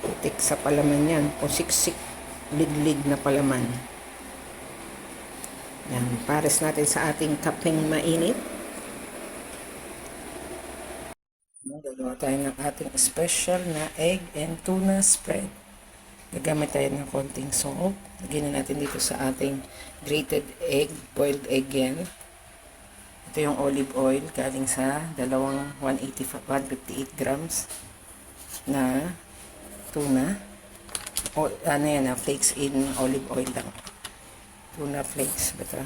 Putik sa palaman yan. O siksik, liglig na palaman. Yan, pares natin sa ating kapeng mainit. Gagawa tayo ng ating special na egg and tuna spread. Gagamit tayo ng konting salt. Lagyan na natin dito sa ating grated egg, boiled egg yan. Ito yung olive oil galing sa dalawang 158 grams na tuna. O, ano yan, flakes in olive oil lang. Tuna flakes, bata.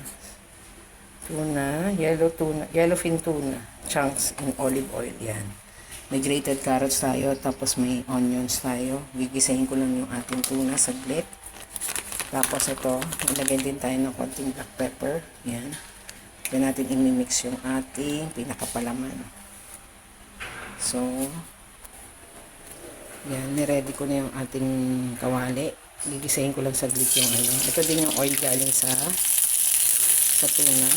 Tuna, yellowfin tuna, chunks in olive oil, yan. May grated carrots tayo, tapos may onions tayo. Gigisahin ko lang yung ating tuna saglit. Tapos ito, ilagay din tayo ng konting black pepper. Yan. Then natin imimix yung ating pinakapalaman. So, yan, niready ko na yung ating kawali. Gigisahin ko lang saglit yung ano. Ito din yung oil galing sa tuna.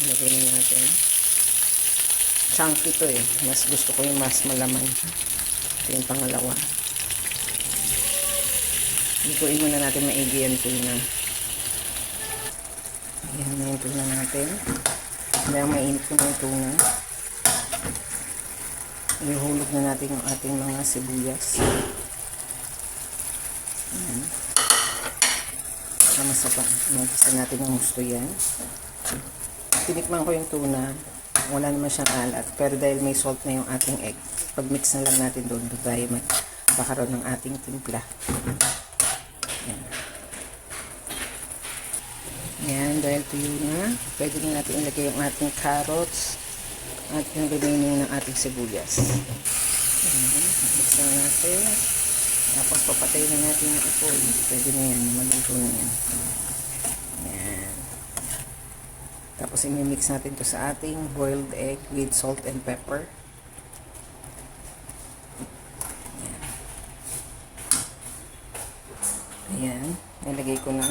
Ilagay na natin. Chunky ito eh. Mas gusto ko yung mas malaman. Ito yung pangalawa. Ikuin muna natin maigi yung tuna. Ayan na yung tuna natin. Dahil mainit ko na yung tuna. Ihulog na natin yung ating mga sibuyas. Ayan. Masapa. Magisa natin yung gusto yan. Tinikman ko yung tuna. Wala naman siyang alat. Pero dahil may salt na yung ating egg, pag-mix na lang natin doon tayo magkakaroon ng ating timpla. Yan. Yan, dahil tuyo na, pwede na natin ilagay yung ating carrots at yung remaining ng ating sibuyas. Yan, mix na natin. Tapos papatayin na natin yung ipon. Pwede na yan, maluto na yan. Yan. Tapos imimix natin to sa ating boiled egg with salt and pepper. Ayan. Ayan. Nilagay ko na.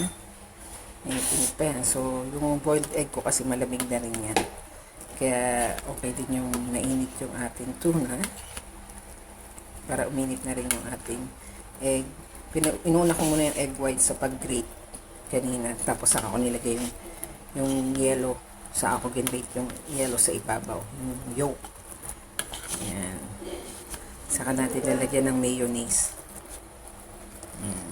Init pa yan. So, yung boiled egg ko kasi malamig na rin yan. Kaya, okay din yung nainit yung ating tuna. Para uminit na rin yung ating egg. Inuna ko muna yung egg white sa pag-grate kanina. Tapos saka ko nilagay yung yellow sa ako ginbake yung yellow sa ibabaw, yung yolk. Ayan. Saka natin lalagyan ng mayonnaise. Ayan.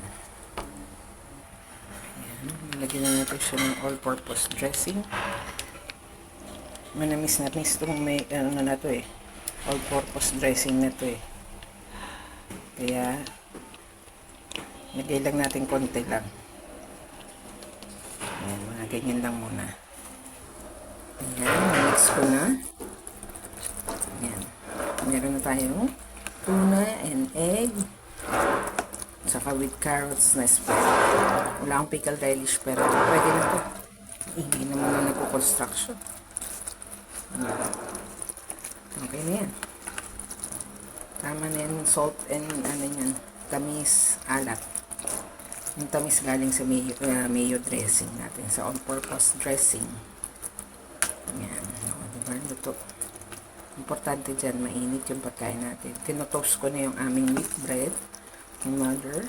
Lalagyan na natin siya ng all-purpose dressing. Manamis na rin itong may ano na to eh, all-purpose dressing na to eh. Kaya lagay lang natin konti lang. Ayan, mga ganyan lang muna. Ayan, mix ko na. Ayan. Meron na tayong tuna and egg. Saka with carrots na spread. Wala akong pickled relish pero pwede na to. Hindi naman na nagko-construction. Okay na yan. Tama na yan. Salt and ano yan. Tamis, alat. Yung tamis galing sa mayo dressing natin. Sa all-purpose dressing. Ayan. Diba? Luto. Importante dyan, mainit yung pagkain natin. Tinotoast ko na yung aming wheat bread. Yung mother.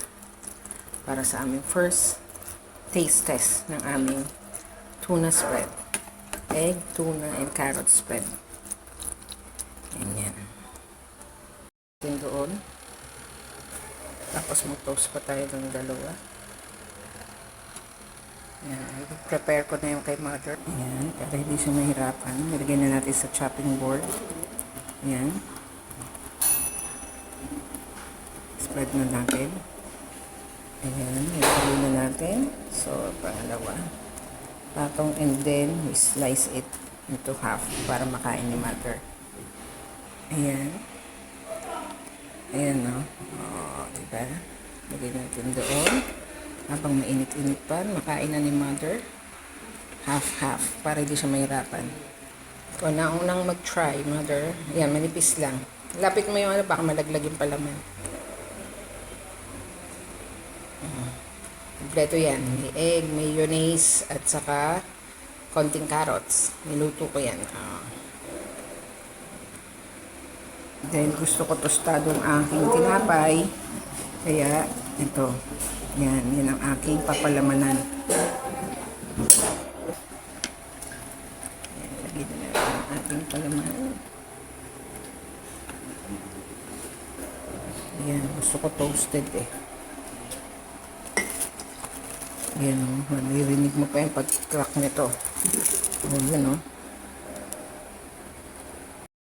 Para sa aming first taste test ng aming tuna spread. Egg, tuna, and carrot spread. Ayan. Ayan doon. Tapos mag-toast pa tayo ng dalawa. Ayan, prepare ko na yung kay mother. Ayan, para hindi siya mahirapan. Nilagay na natin sa chopping board. Ayan. Spread na natin. Ayan, nilagay na natin. So, pangalawa. Patong and then we slice it into half para makain ni mother. Ayan. Ayan, no? O, diba? Lagay natin doon. Habang mainit-init pa, makain na ni mother. Half-half, para hindi siya mahirapan. Kung naunang mag-try, mother, yan, manipis lang. Lapit mo yung ano, baka malaglag yung palaman. Kompleto yan. May egg, mayonnaise, at saka konting carrots. Niluto ko yan. Dahil gusto ko tostadong aking tinapay, kaya ito, yan ang aking papalamanan. Yan, lagyan na natin ang ating palaman. Yan, gusto ko toasted eh. Yan o, maririnig mo pa yung pag-crack nito. O, yun o.